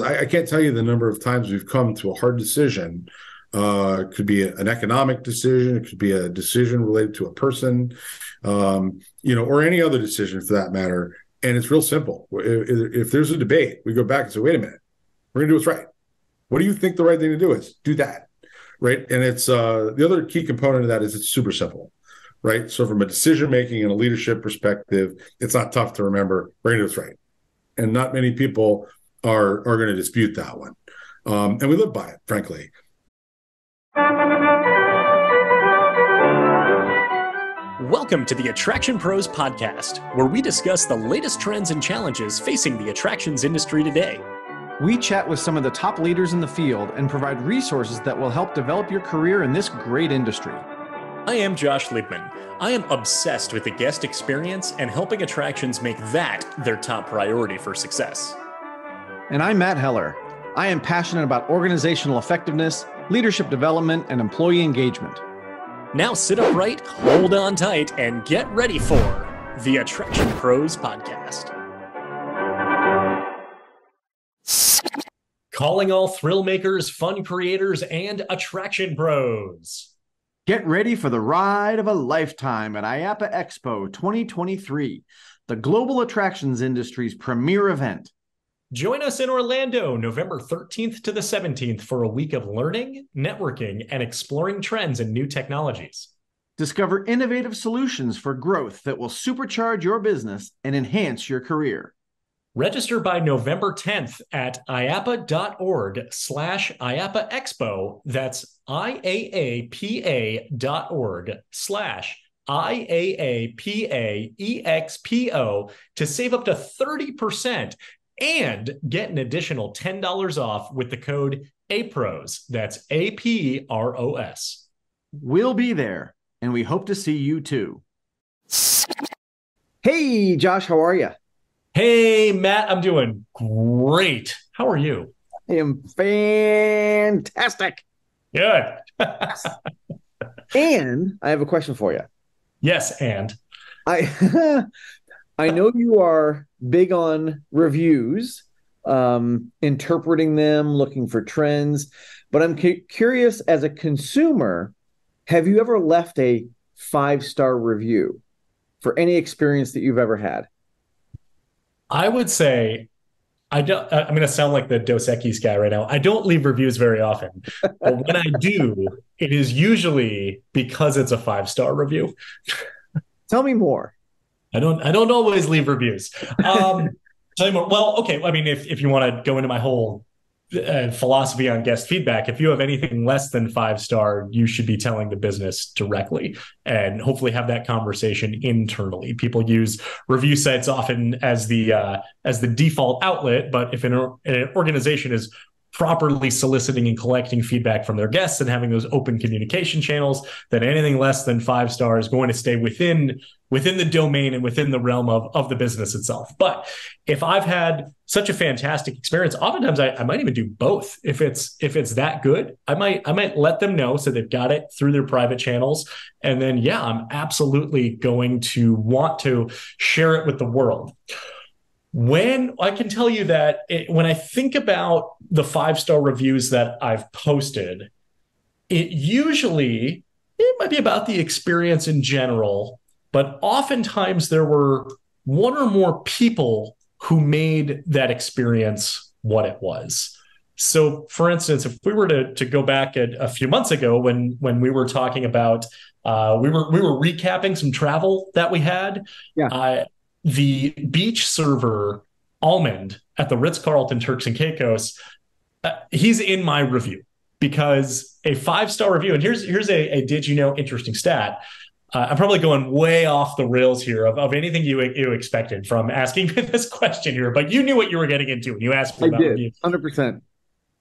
I can't tell you the number of times we've come to a hard decision. It could be an economic decision. It could be a decision related to a person, or any other decision for that matter. And it's real simple. If there's a debate, we go back and say, wait a minute, we're going to do what's right. What do you think the right thing to do is? Do that. Right. And it's the other key component of that is it's super simple. Right. So from a decision making and a leadership perspective, it's not tough to remember we're going to do what's right. And not many people are going to dispute that one. And we live by it, frankly. Welcome to the Attraction Pros podcast, where we discuss the latest trends and challenges facing the attractions industry today. We chat with some of the top leaders in the field and provide resources that will help develop your career in this great industry. I am Josh Liebman. I am obsessed with the guest experience and helping attractions make that their top priority for success. And I'm Matt Heller. I am passionate about organizational effectiveness, leadership development, and employee engagement. Now sit upright, hold on tight, and get ready for the Attraction Pros podcast. Calling all thrill makers, fun creators, and attraction pros. Get ready for the ride of a lifetime at IAAPA Expo 2023, the global attractions industry's premier event. Join us in Orlando, November 13th to the 17th for a week of learning, networking, and exploring trends and new technologies. Discover innovative solutions for growth that will supercharge your business and enhance your career. Register by November 10th at IAAPA.org/IAAPA Expo. That's IAAPA.org/IAAPA EXPO to save up to 30% and get an additional $10 off with the code APROS. That's APROS. We'll be there, and we hope to see you too. Hey, Josh, how are you? Hey, Matt, I'm doing great. How are you? I am fantastic. Good. And I have a question for you. Yes, and? I know you are big on reviews, interpreting them, looking for trends, but I'm curious, as a consumer, have you ever left a 5-star review for any experience that you've ever had? I would say I'm going to sound like the Dos Equis guy right now. I don't leave reviews very often, but when I do, it is usually because it's a 5-star review. Tell me more. I don't always leave reviews. Tell you more. Well, okay. I mean, if you want to go into my whole philosophy on guest feedback, if you have anything less than 5-star, you should be telling the business directly and hopefully have that conversation internally. People use review sites often as the default outlet, but if an organization is properly soliciting and collecting feedback from their guests and having those open communication channels, then anything less than 5-star is going to stay within the domain and within the realm of the business itself. But if I've had such a fantastic experience, oftentimes I might even do both. If it's that good, I might let them know so they've got it through their private channels. And then, yeah, I'm absolutely going to want to share it with the world. When I can tell you that when I think about the 5-star reviews that I've posted, it might be about the experience in general, but oftentimes there were one or more people who made that experience what it was. So, for instance, if we were to go back a few months ago when we were talking about we were recapping some travel that we had. Yeah. The beach server Almond at the Ritz-Carlton Turks and Caicos, he's in my review because a 5-star review. And here's a did you know interesting stat. I'm probably going way off the rails here of anything you expected from asking me this question here, but you knew what you were getting into when you asked me about reviews. 100%.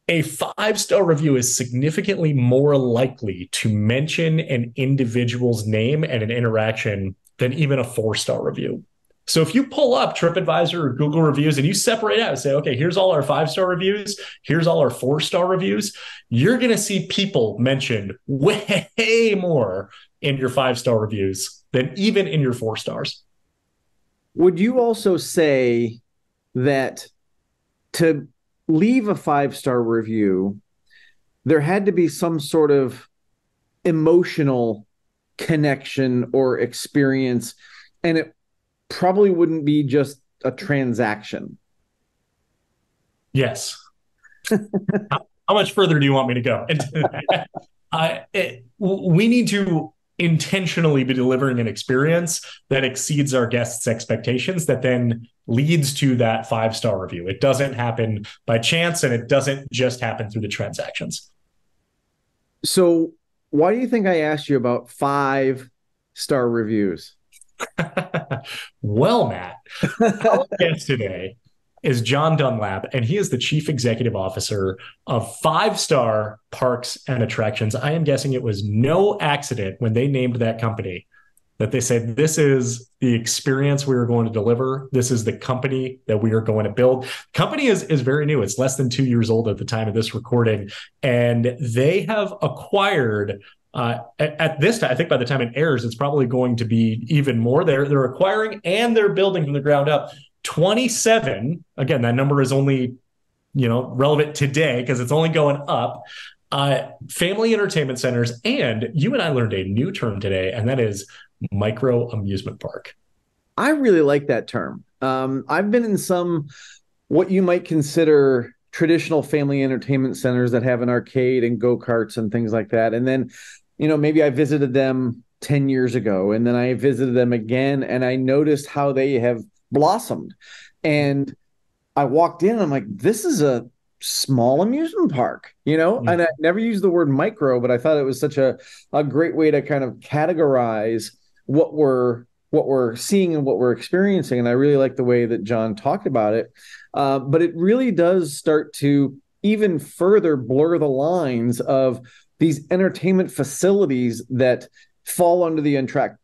A 5-star review is significantly more likely to mention an individual's name and an interaction than even a 4-star review. So if you pull up TripAdvisor or Google reviews and you separate out and say, okay, here's all our 5-star reviews, here's all our 4-star reviews, you're going to see people mentioned way more in your 5-star reviews than even in your 4 stars. Would you also say that to leave a 5-star review, there had to be some sort of emotional connection or experience, and it probably wouldn't be just a transaction. Yes. How much further do you want me to go? We need to intentionally be delivering an experience that exceeds our guests' expectations, that then leads to that 5-star review. It doesn't happen by chance, and it doesn't just happen through the transactions. So why do you think I asked you about 5-star reviews? Well, Matt, our guest today is John Dunlap, and he is the Chief Executive Officer of 5-Star Parks and Attractions. I am guessing it was no accident when they named that company that they said, this is the experience we are going to deliver. This is the company that we are going to build. The company is very new. It's less than 2 years old at the time of this recording. And they have acquired, at this time, I think by the time it airs, it's probably going to be even more. They're acquiring and they're building from the ground up 27. Again, that number is only, relevant today because it's only going up. Family entertainment centers. And you and I learned a new term today, and that is micro-amusement park. I really like that term. I've been in some, what you might consider traditional family entertainment centers that have an arcade and go-karts and things like that. And then, maybe I visited them 10 years ago, and then I visited them again, and I noticed how they have blossomed. And I walked in and I'm like, this is a small amusement park, and I never used the word micro, but I thought it was such a great way to kind of categorize what we're seeing and what we're experiencing. And I really like the way that John talked about it. But it really does start to even further blur the lines of these entertainment facilities that fall under the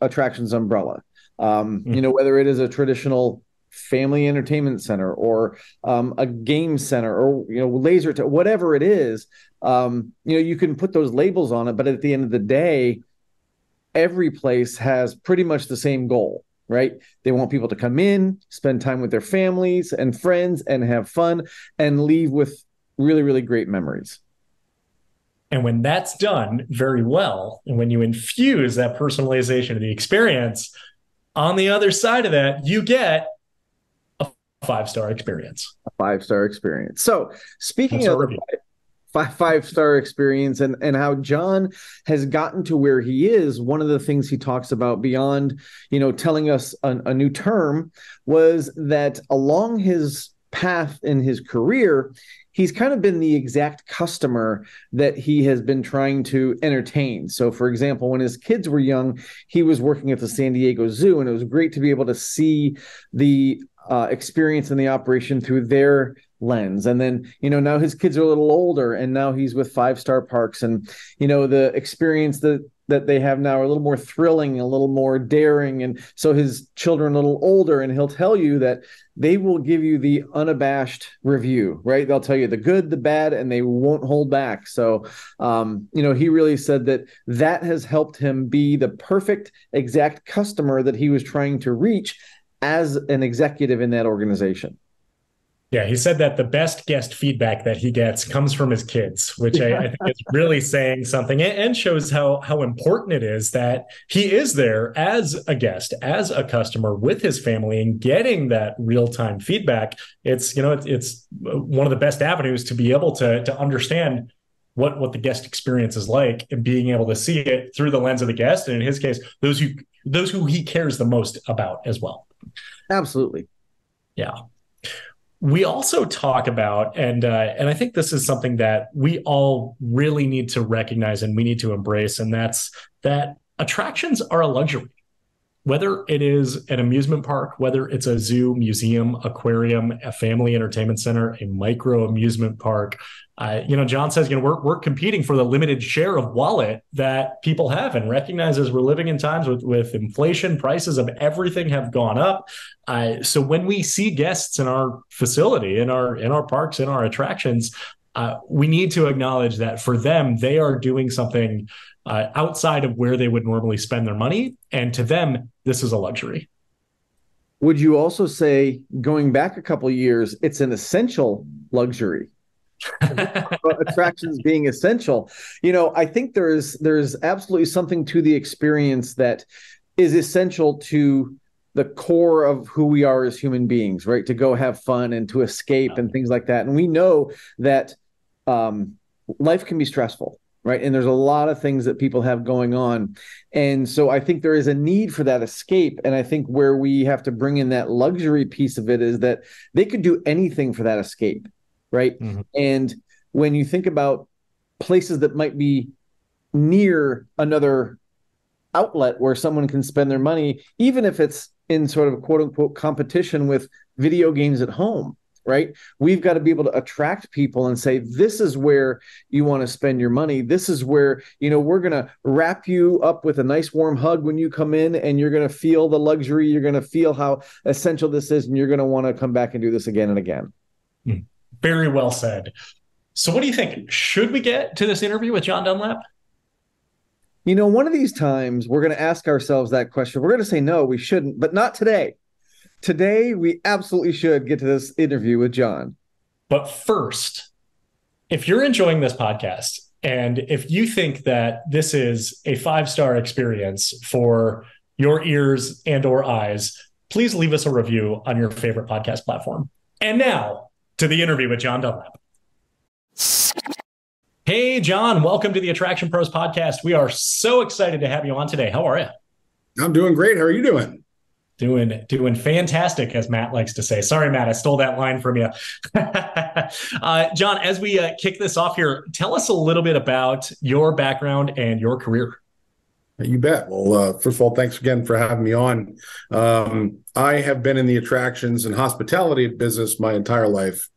attractions umbrella. Whether it is a traditional family entertainment center or a game center or laser whatever it is, you can put those labels on it, but at the end of the day, every place has pretty much the same goal, right? They want people to come in, spend time with their families and friends and have fun and leave with really, really great memories. And when that's done very well, and when you infuse that personalization of the experience, on the other side of that, you get a 5-star experience. A 5-star experience. So speaking of five-star experience and how John has gotten to where he is, one of the things he talks about beyond, telling us a new term was that along his path in his career, he's kind of been the exact customer that he has been trying to entertain. So, for example, when his kids were young, he was working at the San Diego Zoo, and it was great to be able to see the experience and the operation through their lens. And then, now his kids are a little older, and now he's with 5-star parks, and, the experience that they have now are a little more thrilling, a little more daring. And so his children are a little older, and he'll tell you that they will give you the unabashed review, right? They'll tell you the good, the bad, and they won't hold back. So, he really said that has helped him be the perfect exact customer that he was trying to reach as an executive in that organization. Yeah, he said that the best guest feedback that he gets comes from his kids, which I think is really saying something and shows how important it is that he is there as a guest, as a customer with his family and getting that real-time feedback. It's one of the best avenues to be able to understand what the guest experience is like and being able to see it through the lens of the guest. And in his case, those who he cares the most about as well. Absolutely. Yeah. We also talk about, and I think this is something that we all really need to recognize and we need to embrace, and that's that attractions are a luxury. Whether it is an amusement park, whether it's a zoo, museum, aquarium, a family entertainment center, a micro amusement park, John says, we're competing for the limited share of wallet that people have, and recognizes we're living in times with inflation, prices of everything have gone up. So when we see guests in our facility, in our parks, in our attractions, we need to acknowledge that for them, they are doing something outside of where they would normally spend their money. And to them, this is a luxury. Would you also say, going back a couple of years, it's an essential luxury? attractions being essential. I think there's absolutely something to the experience that is essential to the core of who we are as human beings, right? To go have fun and to escape and things like that. And we know that life can be stressful, right? And there's a lot of things that people have going on. And so I think there is a need for that escape. And I think where we have to bring in that luxury piece of it is that they could do anything for that escape, right? Mm-hmm. And when you think about places that might be near another outlet where someone can spend their money, even if it's in sort of quote unquote competition with video games at home, right? We've got to be able to attract people and say, this is where you want to spend your money. This is where, we're going to wrap you up with a nice warm hug when you come in, and you're going to feel the luxury. You're going to feel how essential this is, and you're going to want to come back and do this again and again. Very well said. So what do you think? Should we get to this interview with John Dunlap? One of these times we're going to ask ourselves that question. We're going to say, no, we shouldn't, but not today. Today, we absolutely should get to this interview with John. But first, if you're enjoying this podcast, and if you think that this is a 5-star experience for your ears and or eyes, please leave us a review on your favorite podcast platform. And now to the interview with John Dunlap. Hey, John, welcome to the Attraction Pros podcast. We are so excited to have you on today. How are you? I'm doing great. How are you doing? Doing fantastic, as Matt likes to say. Sorry, Matt, I stole that line from you. John, as we kick this off here, tell us a little bit about your background and your career. You bet. Well, first of all, thanks again for having me on. I have been in the attractions and hospitality business my entire life.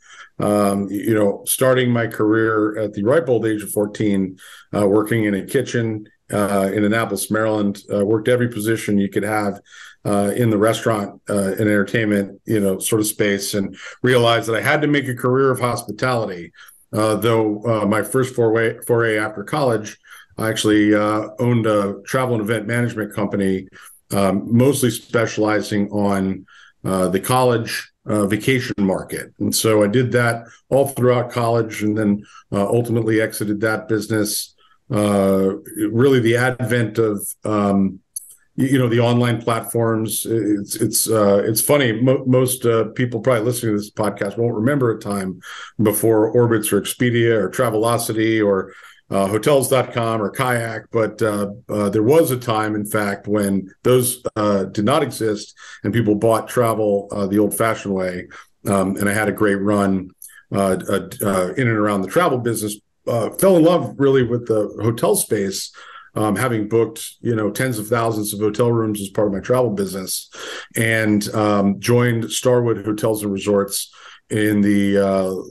Starting my career at the ripe old age of 14, working in a kitchen in Annapolis, Maryland, worked every position you could have in the restaurant and entertainment, sort of space, and realized that I had to make a career of hospitality. Though my first foray after college, I actually owned a travel and event management company, mostly specializing on the college vacation market. And so I did that all throughout college, and then ultimately exited that business. Really the advent of, the online platforms. It's funny. Most people probably listening to this podcast won't remember a time before Orbitz or Expedia or Travelocity or hotels.com or Kayak, but there was a time, in fact, when those did not exist and people bought travel the old-fashioned way. And I had a great run in and around the travel business. Fell in love really with the hotel space, having booked tens of thousands of hotel rooms as part of my travel business, and joined Starwood Hotels and Resorts in the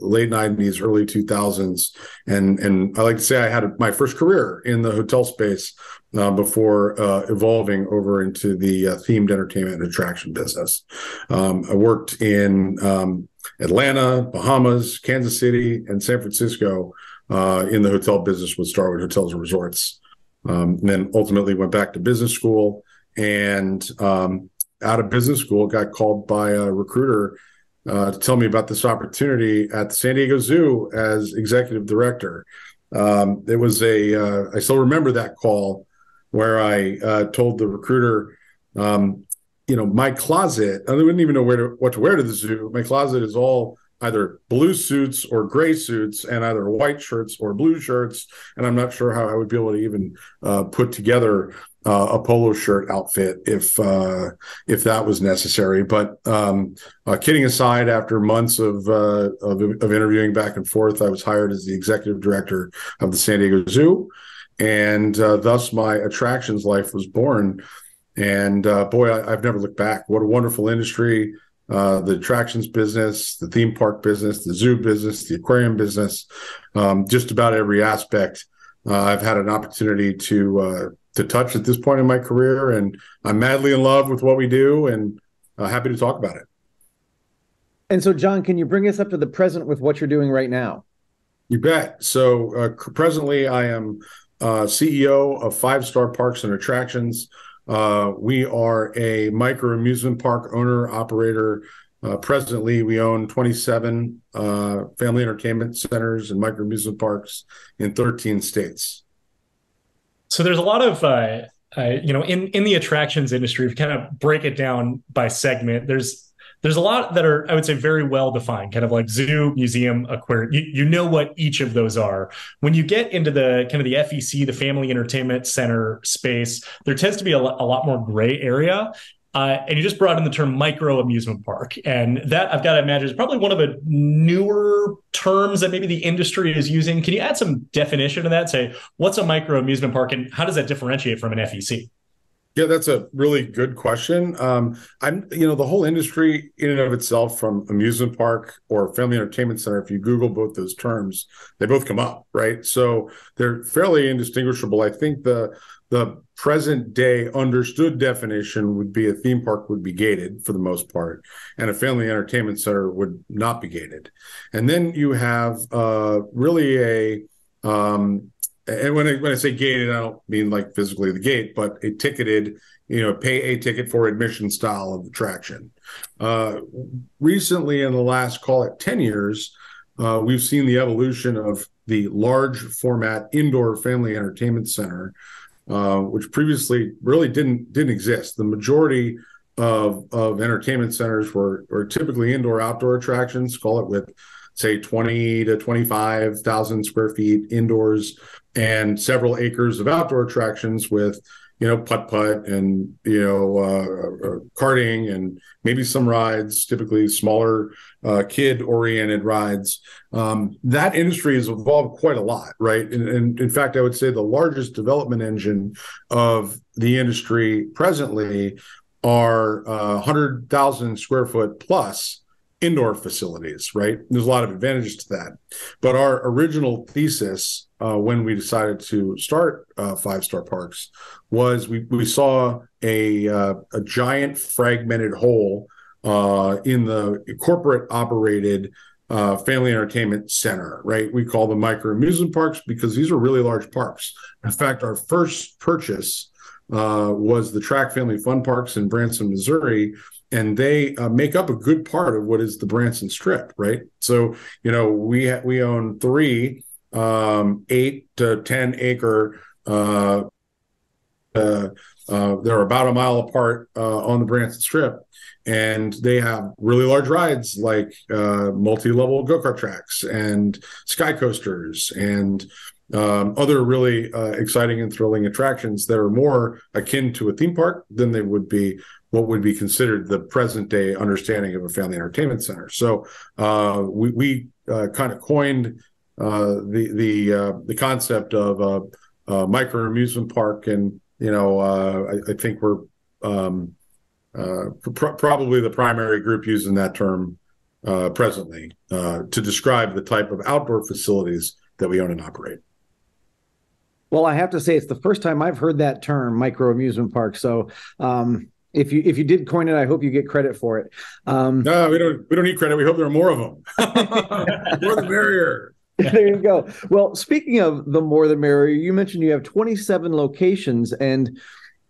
late 90s, early 2000s. And I like to say I had my first career in the hotel space before evolving over into the themed entertainment and attraction business. I worked in Atlanta, Bahamas, Kansas City, and San Francisco in the hotel business with Starwood Hotels and Resorts. And then ultimately went back to business school, and out of business school got called by a recruiter to tell me about this opportunity at the San Diego Zoo as executive director. It was I still remember that call where I told the recruiter, my closet, I wouldn't even know what to wear to the zoo. My closet is all either blue suits or gray suits, and either white shirts or blue shirts. And I'm not sure how I would be able to even put together a polo shirt outfit if that was necessary. But kidding aside, after months of interviewing back and forth, I was hired as the executive director of the San Diego Zoo, and thus my attractions life was born. And boy, I've never looked back. What a wonderful industry. The attractions business, the theme park business, the zoo business, the aquarium business, just about every aspect I've had an opportunity to touch at this point in my career. And I'm madly in love with what we do, and happy to talk about it. And so, John, can you bring us up to the present with what you're doing right now? You bet. So presently I am CEO of 5-Star Parks and Attractions. We are a micro-amusement park owner, operator, Presently, we own 27 family entertainment centers and micro-amusement parks in 13 states. So there's a lot of, in the attractions industry, if you kind of break it down by segment, there's a lot that are, I would say, very well defined, kind of like zoo, museum, aquarium. You know what each of those are. When you get into the kind of the FEC, the family entertainment center space, there tends to be a lot more gray area. And you just brought in the term micro amusement park. And that, I've got to imagine, is probably one of the newer terms that maybe the industry is using. Can you add some definition to that? Say, what's a micro amusement park and how does that differentiate from an FEC? Yeah, that's a really good question. The whole industry in and of itself, from amusement park or family entertainment center, if you Google both those terms, they both come up, right? So they're fairly indistinguishable. I think the present day understood definition would be a theme park would be gated for the most part, and a family entertainment center would not be gated. And then you have and when I say gated, I don't mean like physically the gate, but a ticketed, pay a ticket for admission style of attraction. Recently, in the last, call it 10 years, we've seen the evolution of the large format indoor family entertainment center, which previously really didn't exist. The majority of entertainment centers were typically indoor-outdoor attractions, call it with, say, 20 to 25,000 square feet indoors, and several acres of outdoor attractions with, putt-putt and, karting and maybe some rides, typically smaller kid-oriented rides. That industry has evolved quite a lot, right? And in fact, I would say the largest development engine of the industry presently are 100,000 square foot plus indoor facilities, right? There's a lot of advantages to that. But our original thesis when we decided to start 5-star parks was we saw a giant fragmented hole in the corporate operated family entertainment center, right? We call them micro amusement parks because these are really large parks. In fact, our first purchase was the Track Family Fun Parks in Branson, Missouri, and they make up a good part of what is the Branson Strip, right? So, we own 3 8 to 10 acre. They're about a mile apart on the Branson Strip, and they have really large rides like multi-level go-kart tracks and sky coasters and other really exciting and thrilling attractions that are more akin to a theme park than they would be what would be considered the present day understanding of a family entertainment center. So we kind of coined the concept of a micro amusement park, and I think we're probably the primary group using that term presently to describe the type of outdoor facilities that we own and operate. Well, I have to say it's the first time I've heard that term, micro amusement park. So if you did coin it, I hope you get credit for it. No, we don't need credit. We hope there are more of them. More the merrier. There you go. Well, speaking of the more the merrier, you mentioned you have 27 locations, and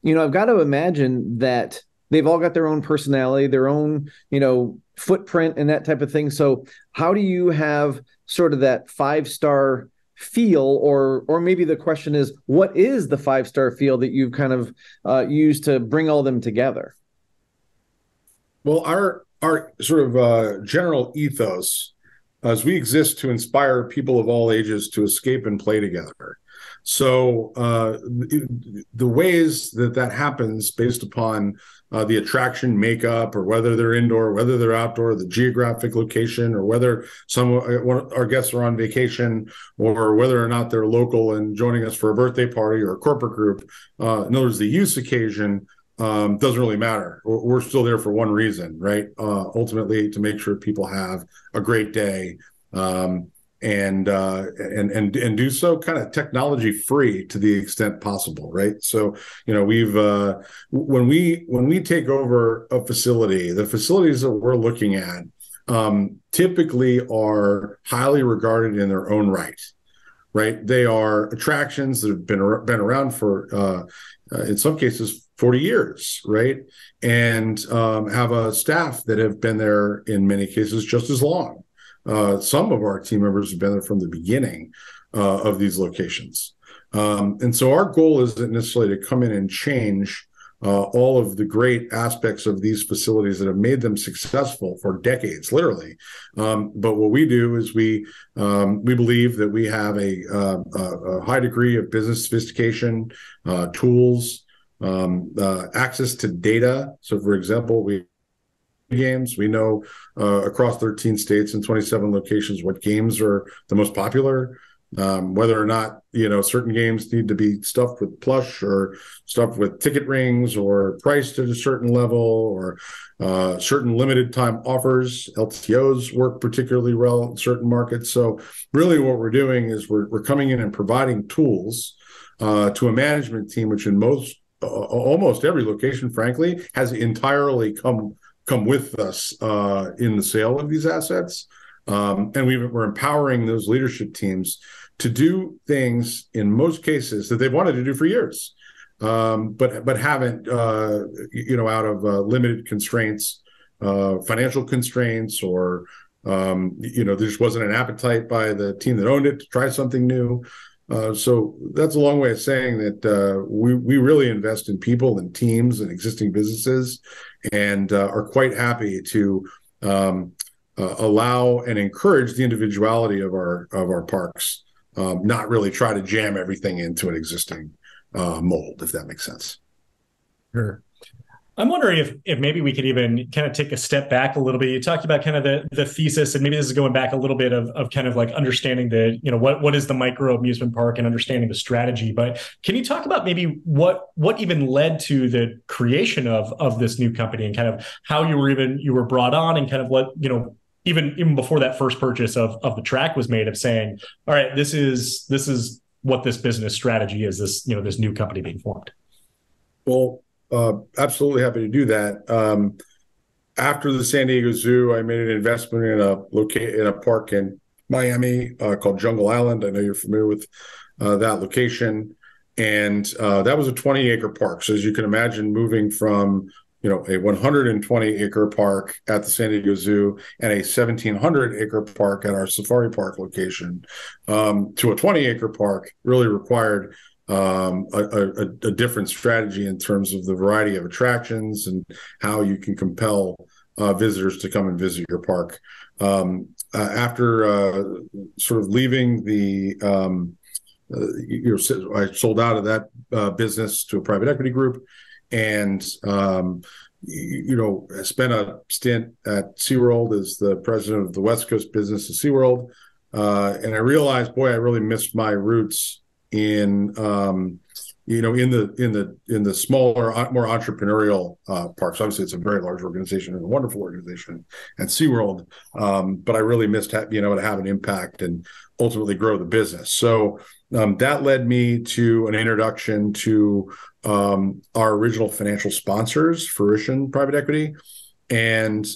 I've got to imagine that they've all got their own personality, their own footprint, and that type of thing. So, how do you have sort of that 5-star feel, or maybe the question is, what is the 5-star feel that you've kind of used to bring all them together? Well, our sort of general ethos as we exist to inspire people of all ages to escape and play together. So the ways that happens based upon the attraction makeup, or whether they're indoor, whether they're outdoor, the geographic location, or whether our guests are on vacation, or whether or not they're local and joining us for a birthday party or a corporate group. In other words, the use occasion doesn't really matter. We're still there for one reason, right? Ultimately, to make sure people have a great day, and do so kind of technology free to the extent possible, right? So we've when we take over a facility, the facilities that we're looking at typically are highly regarded in their own right. Right, they are attractions that have been around for in some cases 40 years, right? And have a staff that have been there in many cases just as long. Some of our team members have been there from the beginning of these locations. And so our goal isn't necessarily to come in and change all of the great aspects of these facilities that have made them successful for decades, literally. But what we do is we believe that we have a high degree of business sophistication, tools, access to data. So, for example, we know across 13 states and 27 locations what games are the most popular. Whether or not certain games need to be stuffed with plush or stuffed with ticket rings or priced at a certain level, or certain limited time offers. LTOs work particularly well in certain markets. So really what we're doing is we're coming in and providing tools to a management team, which in almost every location, frankly, has entirely come with us in the sale of these assets. And we're empowering those leadership teams to do things in most cases that they've wanted to do for years, but haven't, out of limited constraints, financial constraints, or there just wasn't an appetite by the team that owned it to try something new. So that's a long way of saying that we really invest in people and teams and existing businesses, and are quite happy to allow and encourage the individuality of our parks, not really try to jam everything into an existing mold, if that makes sense. Sure. I'm wondering if maybe we could even kind of take a step back a little bit. You talked about kind of the thesis, and maybe this is going back a little bit of kind of like understanding what is the micro amusement park and understanding the strategy. But can you talk about maybe what even led to the creation of this new company, and kind of how you were brought on, and kind of what, even before that first purchase of the track was made, of saying, all right, this is what this business strategy is, this new company being formed? Well, absolutely happy to do that. After the San Diego Zoo, I made an investment in a park in Miami called Jungle Island. I know you're familiar with that location. And that was a 20-acre park. So as you can imagine, moving from a 120-acre park at the San Diego Zoo and a 1,700-acre park at our Safari Park location to a 20-acre park really required a different strategy in terms of the variety of attractions and how you can compel visitors to come and visit your park. After sort of leaving I sold out of that business to a private equity group, and spent a stint at SeaWorld as the president of the West Coast business of SeaWorld, and I realized, boy, I really missed my roots in the smaller, more entrepreneurial parks. Obviously, it's a very large organization and a wonderful organization at SeaWorld, but I really missed being able to have an impact and ultimately grow the business. So that led me to an introduction to our original financial sponsors, Fruition Private Equity, and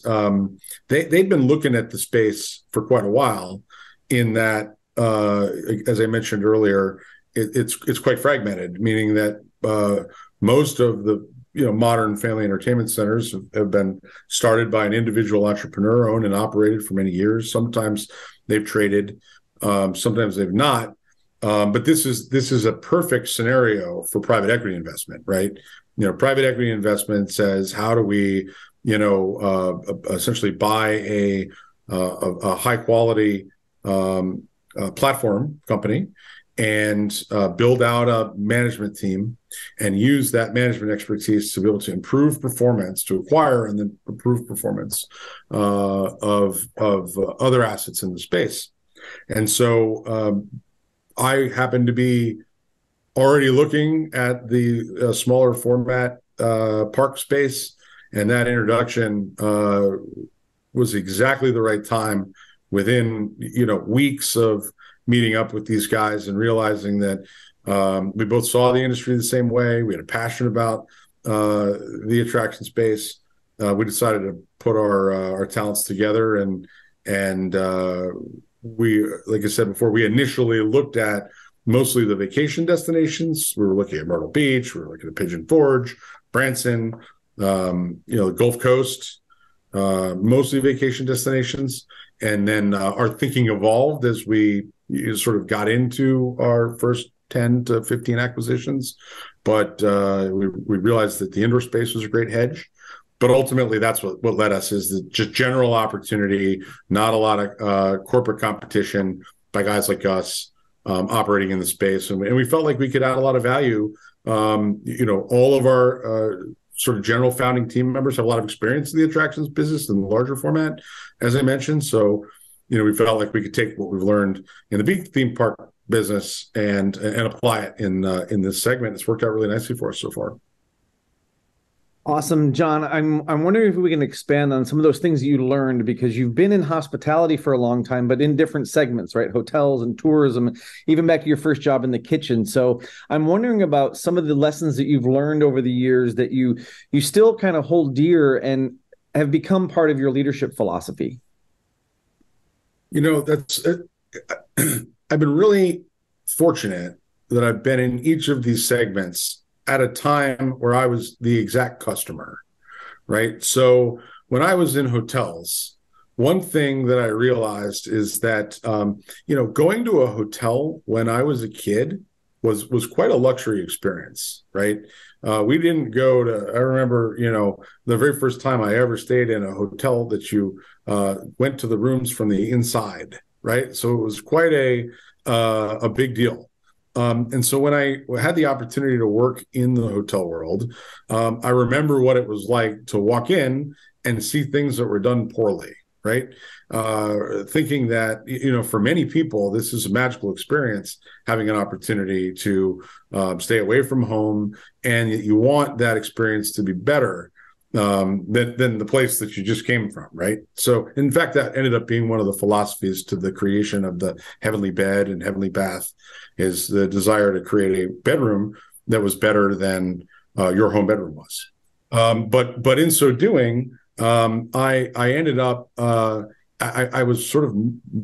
they'd been looking at the space for quite a while. In that, as I mentioned earlier, it's quite fragmented, meaning that most of the modern family entertainment centers have been started by an individual entrepreneur, owned and operated for many years. Sometimes they've traded, sometimes they've not. But this is a perfect scenario for private equity investment, right? Private equity investment says, how do we, essentially buy a high quality platform company and build out a management team and use that management expertise to be able to improve performance, to acquire and then improve performance of other assets in the space. And so I happen to be already looking at the smaller format park space, and that introduction was exactly the right time. Within weeks of meeting up with these guys and realizing that we both saw the industry the same way, we had a passion about the attraction space. We decided to put our talents together, and we, like I said before, we initially looked at mostly the vacation destinations. We were looking at Myrtle Beach, we were looking at Pigeon Forge, Branson, the Gulf Coast, mostly vacation destinations. And then our thinking evolved as we sort of got into our first 10 to 15 acquisitions. But we realized that the indoor space was a great hedge. But ultimately, that's what led us, is the just general opportunity, not a lot of corporate competition by guys like us operating in the space. And we felt like we could add a lot of value. All of our sort of general founding team members have a lot of experience in the attractions business in the larger format, as I mentioned. So, we felt like we could take what we've learned in the big theme park business and apply it in this segment. It's worked out really nicely for us so far. Awesome, John. I'm wondering if we can expand on some of those things that you learned, because you've been in hospitality for a long time, but in different segments, right? Hotels and tourism, even back to your first job in the kitchen. So I'm wondering about some of the lessons that you've learned over the years that you still kind of hold dear and have become part of your leadership philosophy. That's I've been really fortunate that I've been in each of these segments at a time where I was the exact customer, right? So when I was in hotels, one thing that I realized is that, going to a hotel when I was a kid was quite a luxury experience, right? We didn't go to, I remember, the very first time I ever stayed in a hotel that you went to the rooms from the inside, right? So it was quite a big deal. And so when I had the opportunity to work in the hotel world, I remember what it was like to walk in and see things that were done poorly, right? Thinking that, for many people, this is a magical experience, having an opportunity to stay away from home, and you want that experience to be better than the place that you just came from, right? So, in fact, that ended up being one of the philosophies to the creation of the Heavenly Bed and Heavenly Bath, is the desire to create a bedroom that was better than your home bedroom was. But in so doing, I ended up I was sort of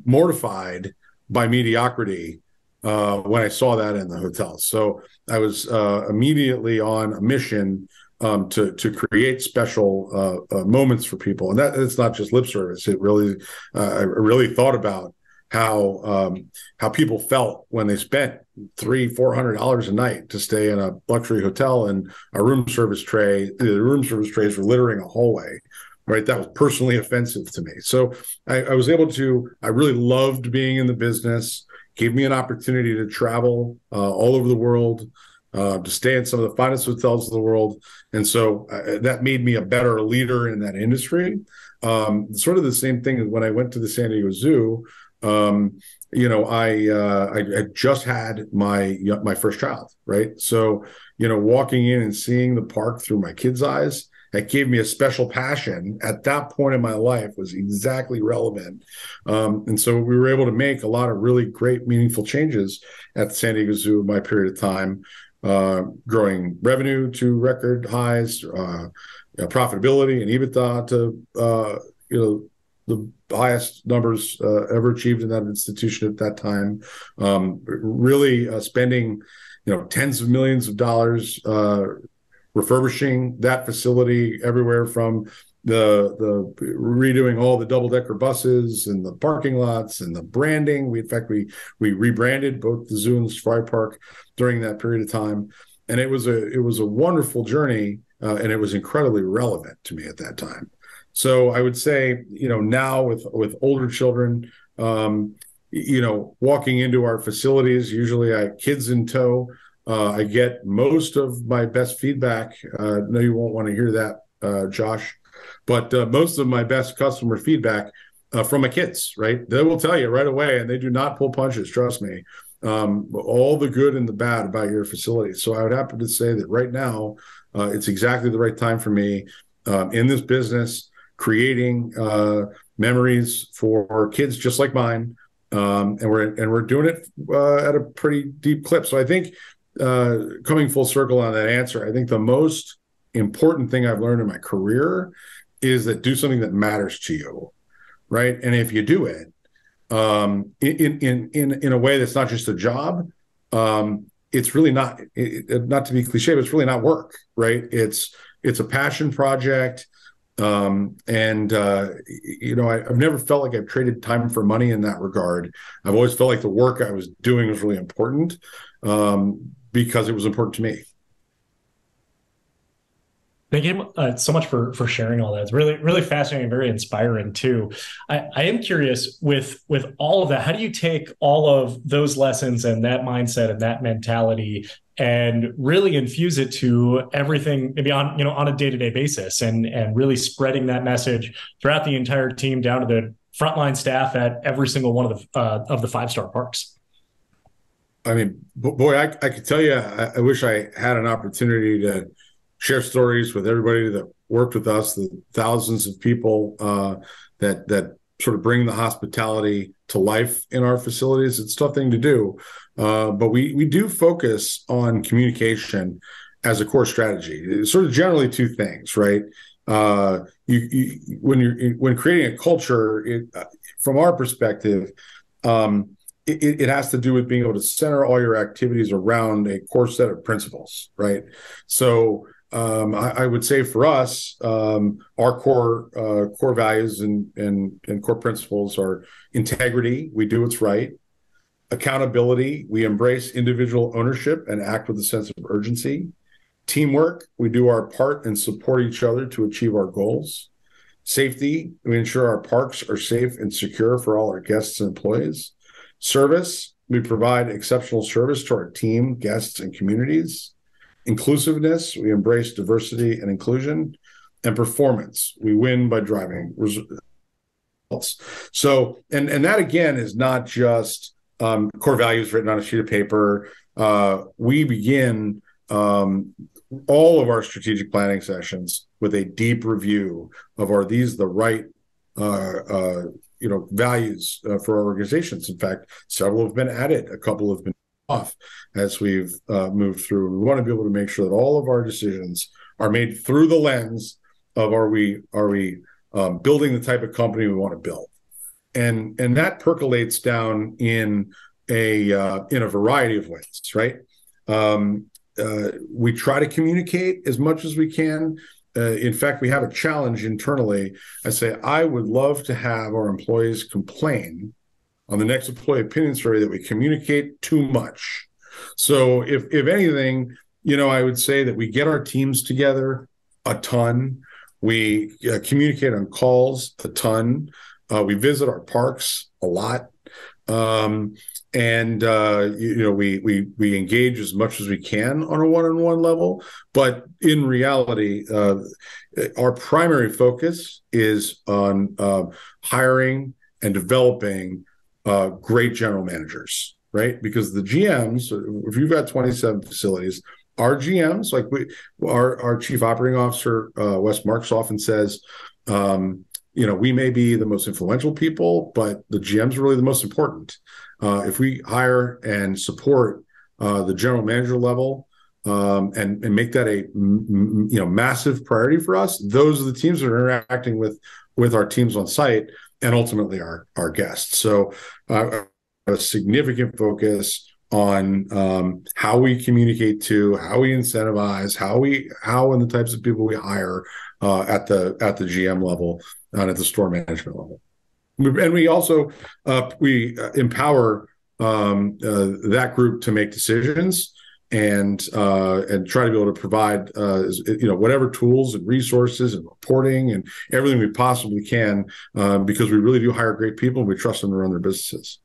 mortified by mediocrity when I saw that in the hotels. So I was immediately on a mission to create special moments for people, and that it's not just lip service. It really, I really thought about how people felt when they spent $300-400 a night to stay in a luxury hotel, and a room service tray. The room service trays were littering a hallway. Right, that was personally offensive to me. So I was able to. I really loved being in the business. Gave me an opportunity to travel all over the world, to stay in some of the finest hotels in the world, and so that made me a better leader in that industry. Sort of the same thing as when I went to the San Diego Zoo. I just had my first child, right? So walking in and seeing the park through my kids' eyes, that gave me a special passion at that point in my life, was exactly relevant. And so we were able to make a lot of really great, meaningful changes at the San Diego Zoo in my period of time, growing revenue to record highs, profitability and EBITDA to, the highest numbers ever achieved in that institution at that time. Really spending, tens of millions of dollars, refurbishing that facility everywhere from the redoing all the double-decker buses and the parking lots and the branding. In fact, we rebranded both the zoo and the safari park during that period of time, and it was a wonderful journey, and it was incredibly relevant to me at that time. So I would say, now with older children, walking into our facilities, usually I have kids in tow. I get most of my best feedback. No, you won't want to hear that, Josh, but most of my best customer feedback from my kids, right? They will tell you right away, and they do not pull punches, trust me, all the good and the bad about your facility. So I would happen to say that right now, it's exactly the right time for me in this business, creating memories for kids just like mine, and we're doing it at a pretty deep clip. So I think, coming full circle on that answer, I think the most important thing I've learned in my career is that do something that matters to you, right? And if you do it in a way that's not just a job, it's really not, not to be cliche, but it's really not work, right? It's a passion project. I've never felt like I've traded time for money in that regard. I've always felt like the work I was doing was really important, because it was important to me. Thank you so much for sharing all that. It's really, really fascinating and very inspiring too. I am curious with all of that, how do you take all of those lessons and that mindset and that mentality and really infuse it to everything, maybe on a day-to-day basis, and really spreading that message throughout the entire team down to the frontline staff at every single one of the five-star parks? I mean, boy, I could tell you, I wish I had an opportunity to share stories with everybody that worked with us, the thousands of people that sort of bring the hospitality to life in our facilities. It's a tough thing to do, but we do focus on communication as a core strategy. It's sort of generally two things, right? When creating a culture, from our perspective, it has to do with being able to center all your activities around a core set of principles, right? So I would say for us, our core values and core principles are integrity. We do what's right. Accountability. We embrace individual ownership and act with a sense of urgency. Teamwork. We do our part and support each other to achieve our goals. Safety. We ensure our parks are safe and secure for all our guests and employees. Service. We provide exceptional service to our team, guests, and communities. Inclusiveness, we embrace diversity and inclusion. And performance, we win by driving results. So, and that again is not just core values written on a sheet of paper. We begin all of our strategic planning sessions with a deep review of, are these the right values for our organizations? In fact, several have been added, a couple have been off as we've moved through. We want to be able to make sure that all of our decisions are made through the lens of, are we building the type of company we want to build, and that percolates down in a variety of ways, right? We try to communicate as much as we can. In fact, we have a challenge internally. I say, I would love to have our employees complain on the next employee opinion survey that we communicate too much. So if anything, I would say that we get our teams together a ton. We communicate on calls a ton. We visit our parks a lot. We engage as much as we can on a one-on-one level. But in reality, our primary focus is on hiring and developing great general managers, right? Because the GMs, if you've got 27 facilities, our GMs, like our chief operating officer, Wes Marks, often says, we may be the most influential people, but the GMs are really the most important. If we hire and support the general manager level and make that a massive priority for us, those are the teams that are interacting with our teams on site and ultimately our guests. So a significant focus on how we communicate to, how we incentivize, how and the types of people we hire at the GM level and at the store management level. And we also we empower that group to make decisions and try to be able to provide whatever tools and resources and reporting and everything we possibly can, because we really do hire great people and we trust them to run their businesses.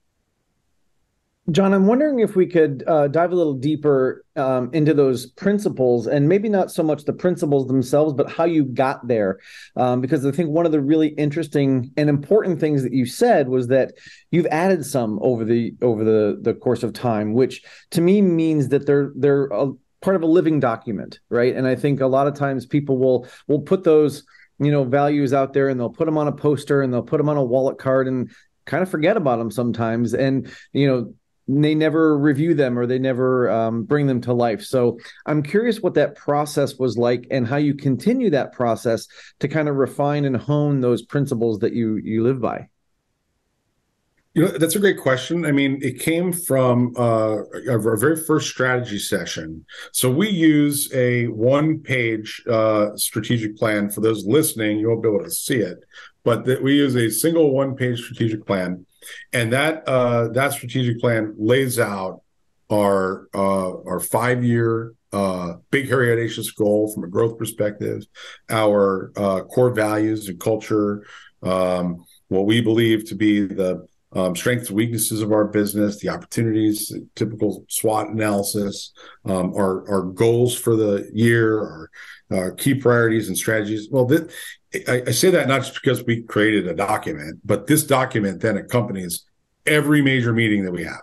John, I'm wondering if we could dive a little deeper into those principles, and maybe not so much the principles themselves, but how you got there. Because I think one of the really interesting and important things that you said was that you've added some over the course of time, which to me means that they're a part of a living document, right? And I think a lot of times people will put those values out there, and they'll put them on a poster and they'll put them on a wallet card and kind of forget about them sometimes. And they never review them, or they never bring them to life. So I'm curious what that process was like and how you continue that process to kind of refine and hone those principles that you live by. That's a great question. I mean, it came from our very first strategy session. So we use a one-page strategic plan. For those listening, you won't be able to see it, but we use a single one-page strategic plan, and that strategic plan lays out our 5-year big, hairy, audacious goal from a growth perspective, our core values and culture, what we believe to be the strengths and weaknesses of our business, the opportunities, the typical SWOT analysis, our goals for the year, our key priorities and strategies. Well, I say that not just because we created a document, but this document then accompanies every major meeting that we have.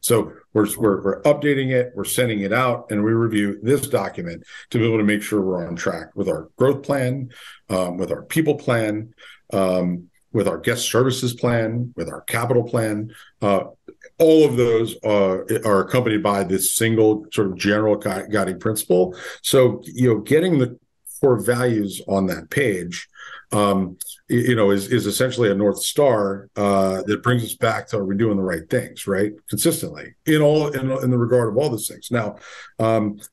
So we're updating it, we're sending it out, and we review this document to be able to make sure we're on track with our growth plan, with our people plan, with our guest services plan, with our capital plan. All of those are accompanied by this single sort of general guiding principle. So, getting the core values on that page, is essentially a North Star that brings us back to, are we doing the right things, right? Consistently in the regard of all those things. Now,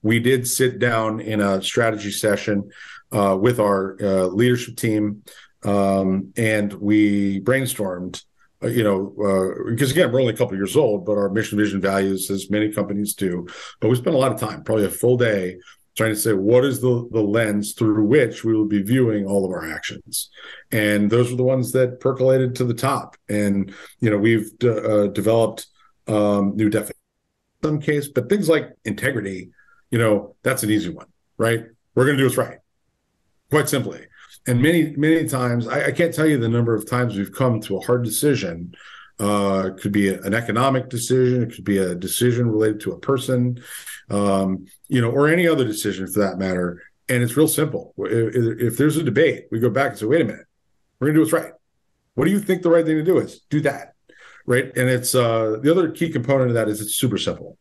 we did sit down in a strategy session with our leadership team, and we brainstormed, because again, we're only a couple of years old, but our mission, vision, values, as many companies do, but we spent a lot of time, probably a full day, trying to say, what is the lens through which we will be viewing all of our actions? And those were the ones that percolated to the top. And, we've developed new definitions in some case, but things like integrity, that's an easy one, right? We're going to do what's right, quite simply. And many, many times, I can't tell you the number of times we've come to a hard decision. It could be an economic decision. It could be a decision related to a person, or any other decision for that matter. And it's real simple. If there's a debate, we go back and say, wait a minute, we're going to do what's right. What do you think the right thing to do is? Do that, right? And it's the other key component of that is it's super simple,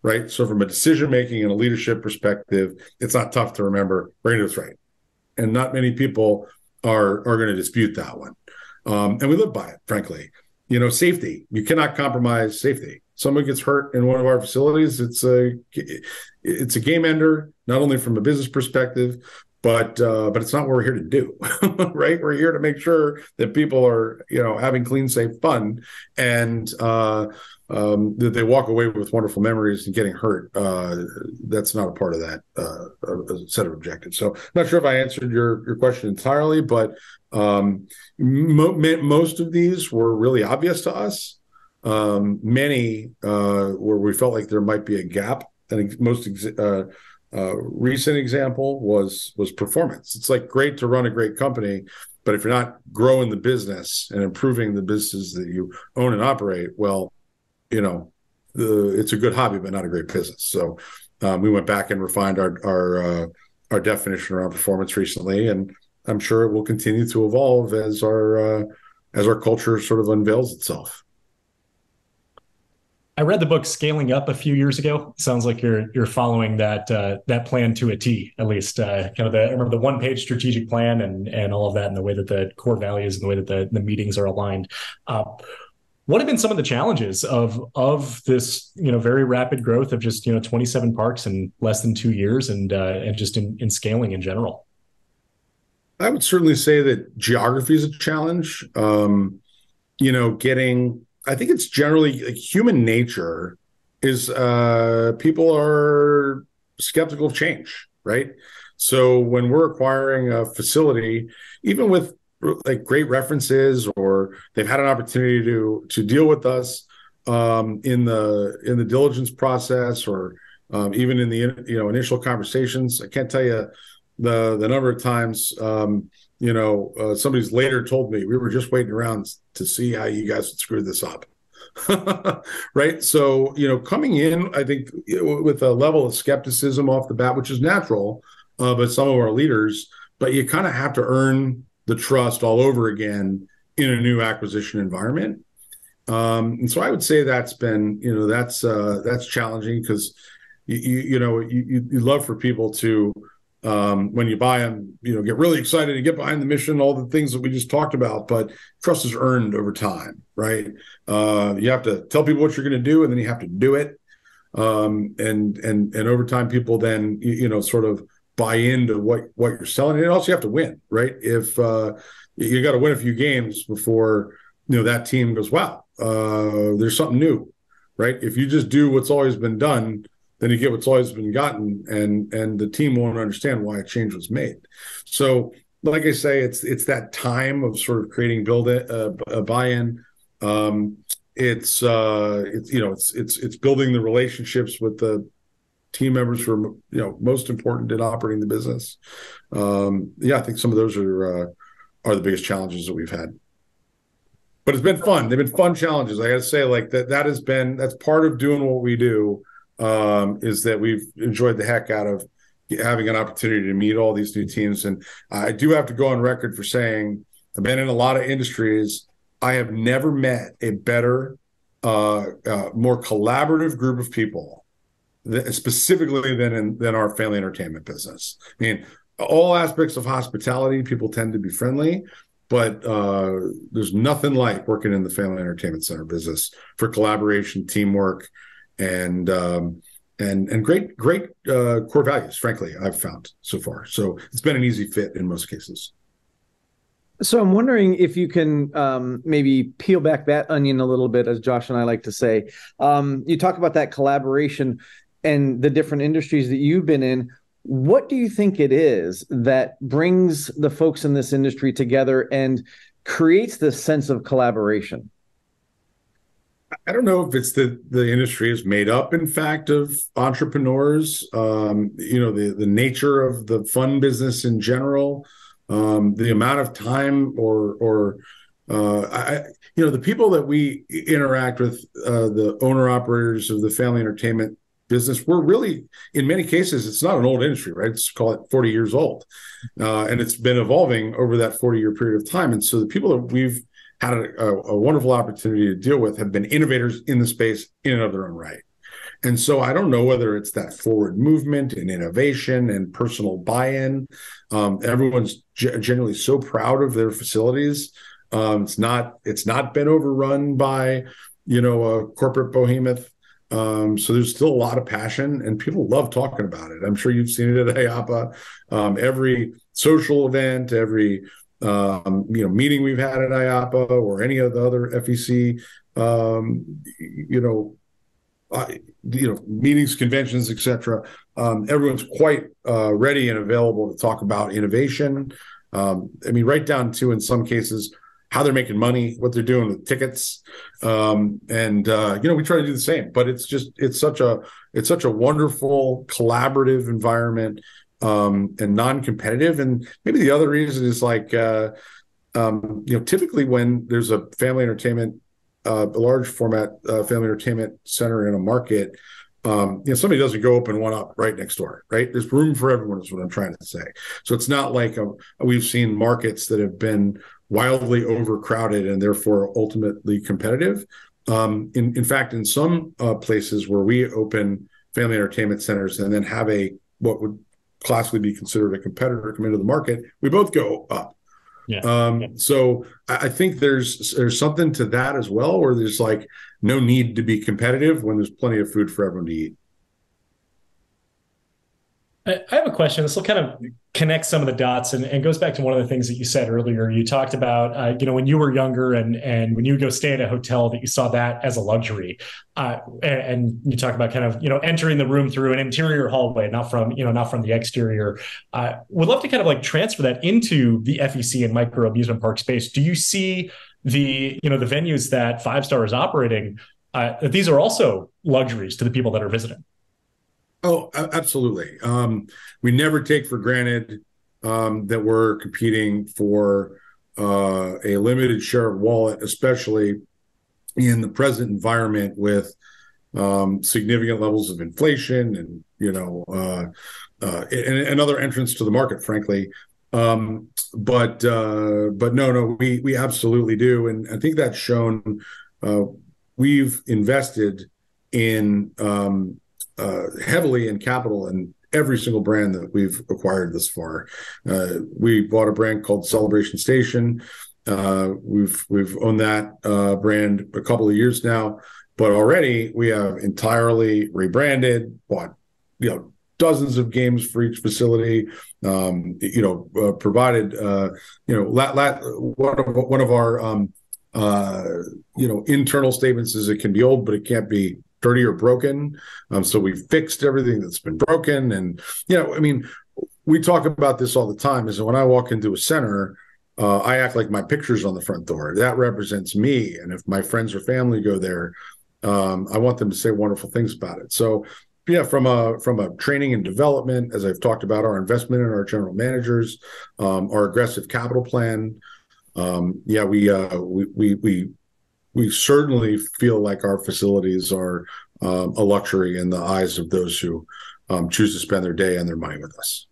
right? So from a decision-making and a leadership perspective, it's not tough to remember, we're going to do what's right. And not many people are going to dispute that one. And we live by it, frankly. Safety. You cannot compromise safety. Someone gets hurt in one of our facilities, it's a game ender, not only from a business perspective, but it's not what we're here to do, right? We're here to make sure that people are, having clean, safe fun, and that they walk away with wonderful memories. And getting hurt, that's not a part of that set of objectives. So, I'm not sure if I answered your question entirely, but most of these were really obvious to us. Many where we felt like there might be a gap. I think most recent example was performance. It's like great to run a great company, but if you're not growing the business and improving the business that you own and operate, well, it's a good hobby, but not a great business. So we went back and refined our definition around performance recently, and I'm sure it will continue to evolve as our culture sort of unveils itself. I read the book Scaling Up a few years ago. Sounds like you're following that plan to a T, at least. I remember the one-page strategic plan and all of that, and the way that the core values and the way that the meetings are aligned. What have been some of the challenges of this, very rapid growth of just 27 parks in less than 2 years, and just in scaling in general? I would certainly say that geography is a challenge. I think it's generally like human nature is people are skeptical of change, right? So when we're acquiring a facility, even with like great references, or they've had an opportunity to deal with us in the diligence process, or even in the initial conversations, I can't tell you the number of times somebody's later told me, we were just waiting around to see how you guys would screw this up. Right. So, coming in, I think with a level of skepticism off the bat, which is natural, but some of our leaders, but you kind of have to earn the trust all over again in a new acquisition environment. And so I would say that's been, that's challenging, because you love for people to when you buy them, get really excited and get behind the mission, all the things that we just talked about. But trust is earned over time, right? You have to tell people what you're going to do, and then you have to do it. And over time, people then sort of buy into what you're selling, and also you have to win, right? If you got to win a few games before that team goes, wow, there's something new, right? If you just do what's always been done, then you get what's always been gotten, and the team won't understand why a change was made. So, like I say, it's that time of sort of creating a buy-in. It's building the relationships with the team members who are most important in operating the business. I think some of those are the biggest challenges that we've had. But it's been fun. They've been fun challenges. I got to say, like that's part of doing what we do. Is that we've enjoyed the heck out of having an opportunity to meet all these new teams. And I do have to go on record for saying I've been in a lot of industries. I have never met a better, more collaborative group of people, specifically than our family entertainment business. I mean, all aspects of hospitality, people tend to be friendly, but there's nothing like working in the family entertainment center business for collaboration, teamwork, and great core values, frankly, I've found so far. So it's been an easy fit in most cases. So I'm wondering if you can maybe peel back that onion a little bit, as Josh and I like to say. You talk about that collaboration and the different industries that you've been in. What do you think it is that brings the folks in this industry together and creates this sense of collaboration? I don't know if it's the industry is made up, in fact, of entrepreneurs. The nature of the fun business in general, the amount of time the people that we interact with, the owner operators of the family entertainment business, we're really, in many cases, it's not an old industry, right? Let's call it 40 years old, and it's been evolving over that 40-year period of time. And so the people that we've had a wonderful opportunity to deal with have been innovators in the space in and of their own right. And so I don't know whether it's that forward movement and innovation and personal buy-in. Everyone's generally so proud of their facilities. It's not been overrun by, a corporate behemoth. So there's still a lot of passion, and people love talking about it. I'm sure you've seen it at IAAPA. Every social event, every meeting we've had at IAAPA or any of the other FEC, meetings, conventions, etc. Everyone's quite ready and available to talk about innovation. Right down to, in some cases, how they're making money, what they're doing with tickets, we try to do the same. But it's such a wonderful collaborative environment. And non-competitive. And maybe the other reason is typically when there's a family entertainment, a large format family entertainment center in a market, somebody doesn't go open one up right next door, right? There's room for everyone is what I'm trying to say. So it's not like we've seen markets that have been wildly overcrowded and therefore ultimately competitive. In fact, in some places where we open family entertainment centers and then have what would classically be considered a competitor come into the market, we both go up. So I think there's something to that as well, where there's no need to be competitive when there's plenty of food for everyone to eat. I have a question. This will kind of connect some of the dots and goes back to one of the things that you said earlier. You talked about, when you were younger and when you would go stay at a hotel, that you saw that as a luxury. And you talk about kind of, entering the room through an interior hallway, not from the exterior. Would love to kind of transfer that into the FEC and micro amusement park space. Do you see the venues that Five Star is operating, that these are also luxuries to the people that are visiting? Oh, absolutely. We never take for granted that we're competing for a limited share of wallet, especially in the present environment with significant levels of inflation and other entrants to the market, frankly. But no, we absolutely do, and I think that's shown. We've invested in heavily in capital and every single brand that we've acquired this far. We bought a brand called Celebration Station. We've owned that brand a couple of years now, but already we have entirely rebranded, bought dozens of games for each facility. Provided one of our internal statements is it can be old, but it can't be dirty or broken. So we fixed everything that's been broken. And, we talk about this all the time, is that when I walk into a center, I act like my picture's on the front door. That represents me. And if my friends or family go there, I want them to say wonderful things about it. So from a training and development, as I've talked about, our investment in our general managers, our aggressive capital plan, we certainly feel like our facilities are a luxury in the eyes of those who choose to spend their day and their money with us.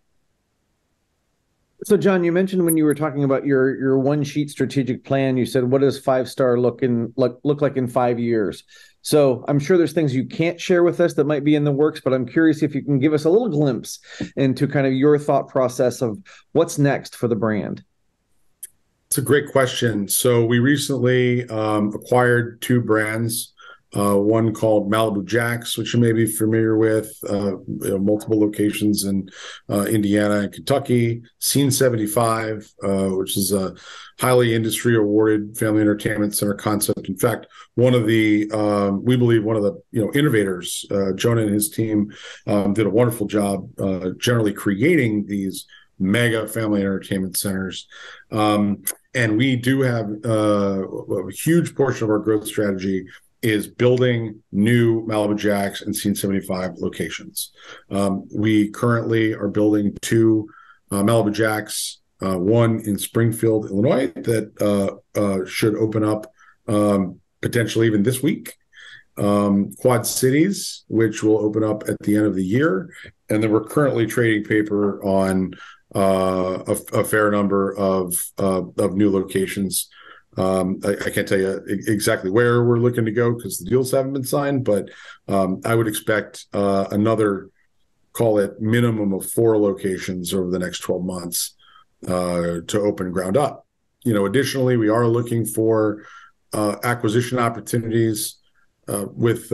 So, John, you mentioned when you were talking about your one sheet strategic plan, you said, what does 5-star look like in 5 years? So I'm sure there's things you can't share with us that might be in the works, but I'm curious if you can give us a little glimpse into kind of your thought process of what's next for the brand. It's a great question. So we recently acquired 2 brands, one called Malibu Jacks, which you may be familiar with, multiple locations in Indiana and Kentucky. Scene 75, which is a highly industry awarded family entertainment center concept. In fact, we believe one of the innovators, Jonah and his team, did a wonderful job generally creating these mega family entertainment centers. And we do have a huge portion of our growth strategy is building new Malibu Jacks and Scene 75 locations. We currently are building 2 Malibu Jacks, one in Springfield, Illinois, that should open up potentially even this week. Quad Cities, which will open up at the end of the year. And then we're currently trading paper on a fair number of new locations. I can't tell you exactly where we're looking to go because the deals haven't been signed, but I would expect another, call it minimum of 4 locations over the next 12 months to open ground up. Additionally, we are looking for acquisition opportunities with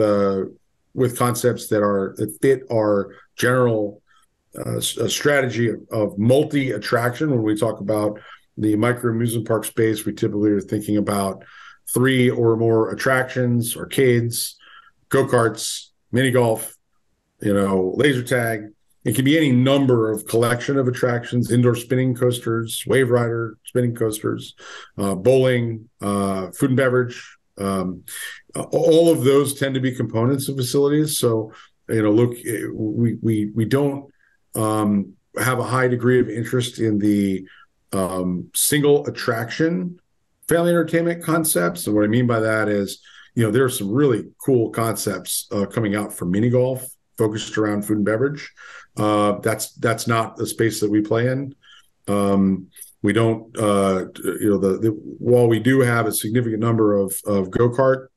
concepts that fit our general strategy of multi-attraction. When we talk about the micro-amusement park space, we typically are thinking about 3 or more attractions, arcades, go-karts, mini golf, laser tag. It can be any number of collection of attractions, indoor spinning coasters, wave rider spinning coasters, bowling, food and beverage. All of those tend to be components of facilities. So, look, we don't have a high degree of interest in the single attraction family entertainment concepts. And what I mean by that is, there are some really cool concepts coming out for mini golf focused around food and beverage. That's not the space that we play in. We don't, while we do have a significant number of go-kart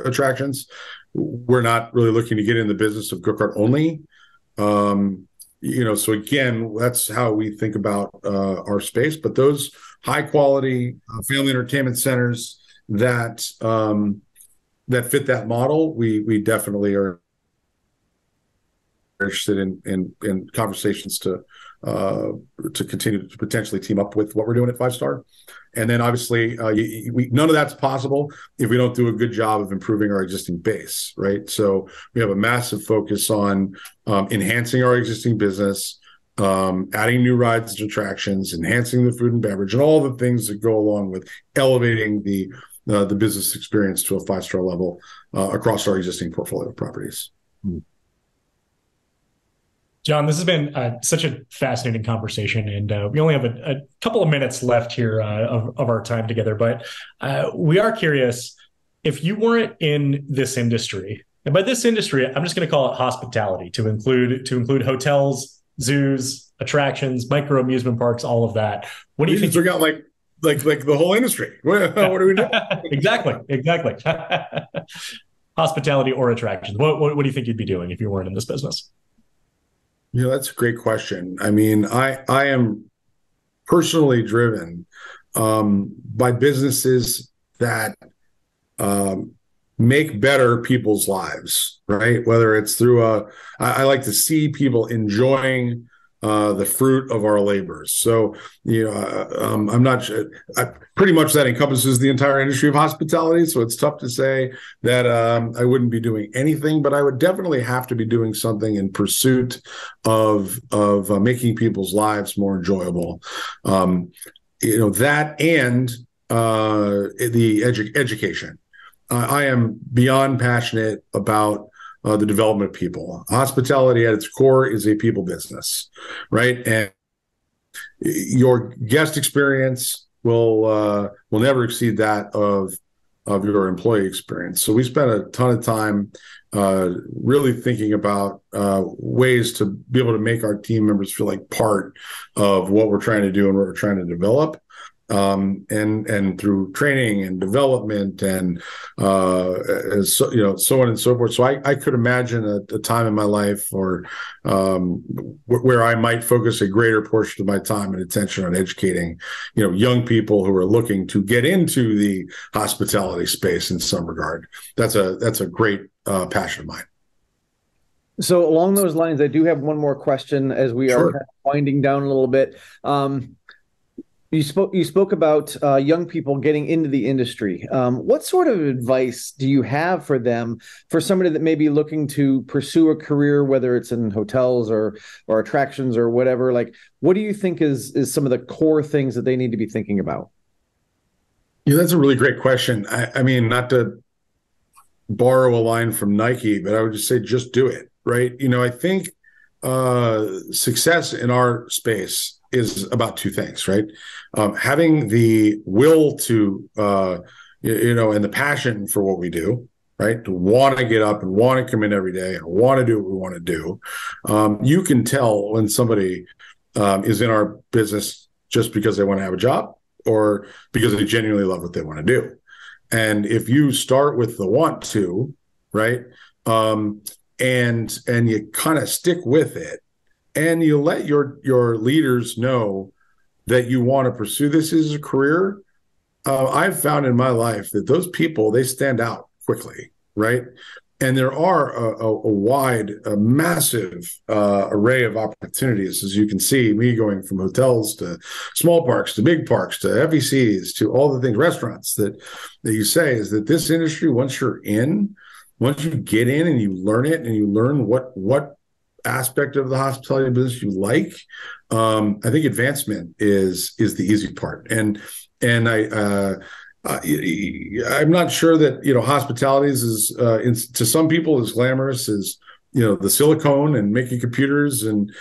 attractions, we're not really looking to get in the business of go-kart only. So again, that's how we think about our space. But those high quality family entertainment centers that fit that model, we definitely are interested in conversations to continue to potentially team up with what we're doing at 5-star. And then obviously none of that's possible if we don't do a good job of improving our existing base, right? So we have a massive focus on enhancing our existing business, adding new rides and attractions, enhancing the food and beverage, and all the things that go along with elevating the business experience to a 5-star level across our existing portfolio of properties. John, this has been such a fascinating conversation, and we only have a couple of minutes left here of our time together. But we are curious, if you weren't in this industry, and by this industry, I'm just going to call it hospitality, to include hotels, zoos, attractions, micro amusement parks, all of that. What do you think? We got like the whole industry. What do we do? Exactly. Hospitality or attractions. What do you think you'd be doing if you weren't in this business? That's a great question. I mean, I am personally driven by businesses that make better people's lives, right? Whether it's through I like to see people enjoying the fruit of our labors. So, I'm not sure. Pretty much that encompasses the entire industry of hospitality. So it's tough to say that I wouldn't be doing anything, but I would definitely have to be doing something in pursuit of making people's lives more enjoyable. That and the education. I am beyond passionate about the development of people. Hospitality at its core is a people business, right? And your guest experience will never exceed that of your employee experience. So we spent a ton of time really thinking about ways to be able to make our team members feel like part of what we're trying to do and what we're trying to develop. And through training and development and so on and so forth. So I could imagine a time in my life where I might focus a greater portion of my time and attention on educating, young people who are looking to get into the hospitality space in some regard. That's a great passion of mine. So along those lines, I do have one more question as we are kind of winding down a little bit. You spoke about young people getting into the industry. What sort of advice do you have for them, for somebody that may be looking to pursue a career, whether it's in hotels or attractions or whatever? Like, what do you think is some of the core things that they need to be thinking about? That's a really great question. I mean, not to borrow a line from Nike, but I would just say, just do it, right? I think success in our space is about two things, right? Having the will to, and the passion for what we do, right? To want to get up and want to come in every day and want to do what we want to do. You can tell when somebody is in our business just because they want to have a job or because they genuinely love what they want to do. And if you start with the want to, right? And you kind of stick with it, and you let your leaders know that you want to pursue this as a career, I've found in my life that those people, they stand out quickly, right? And there are a massive array of opportunities, as you can see, me going from hotels to small parks to big parks to FECs to all the things, restaurants that you say, is that this industry, once you get in and you learn it and you learn what aspect of the hospitality business you like, I think advancement is the easy part. And I'm not sure that hospitality is to some people as glamorous as the silicone and making computers and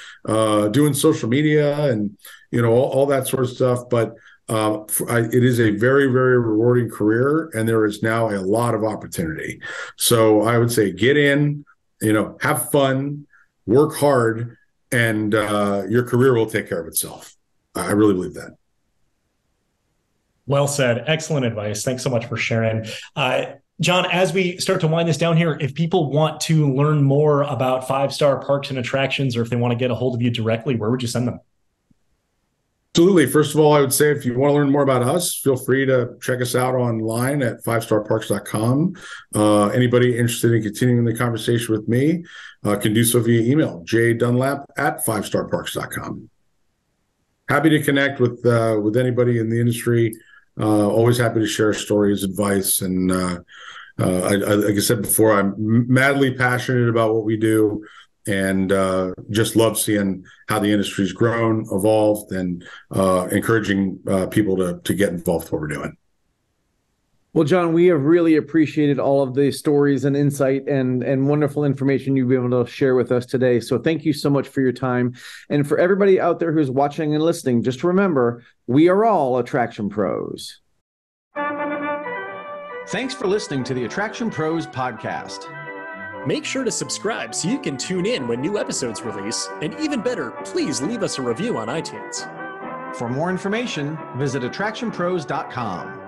doing social media and all that sort of stuff. But it is a very, very rewarding career, and there is now a lot of opportunity. So I would say get in, have fun, work hard, and your career will take care of itself. I really believe that. Well said. Excellent advice. Thanks so much for sharing. John, as we start to wind this down here, if people want to learn more about 5-star parks and attractions, or if they want to get a hold of you directly, where would you send them? Absolutely. First of all, I would say if you want to learn more about us, feel free to check us out online at 5starparks.com. Anybody interested in continuing the conversation with me can do so via email, jdunlap@5starparks.com. Happy to connect with anybody in the industry. Always happy to share stories, advice, and like I said before, I'm madly passionate about what we do, and just love seeing how the industry's grown, evolved, and encouraging people to get involved with what we're doing. Well, John, we have really appreciated all of the stories and insight and wonderful information you've been able to share with us today. So thank you so much for your time. And for everybody out there who's watching and listening, just remember, we are all Attraction Pros. Thanks for listening to the Attraction Pros podcast. Make sure to subscribe so you can tune in when new episodes release. And even better, please leave us a review on iTunes. For more information, visit AttractionPros.com.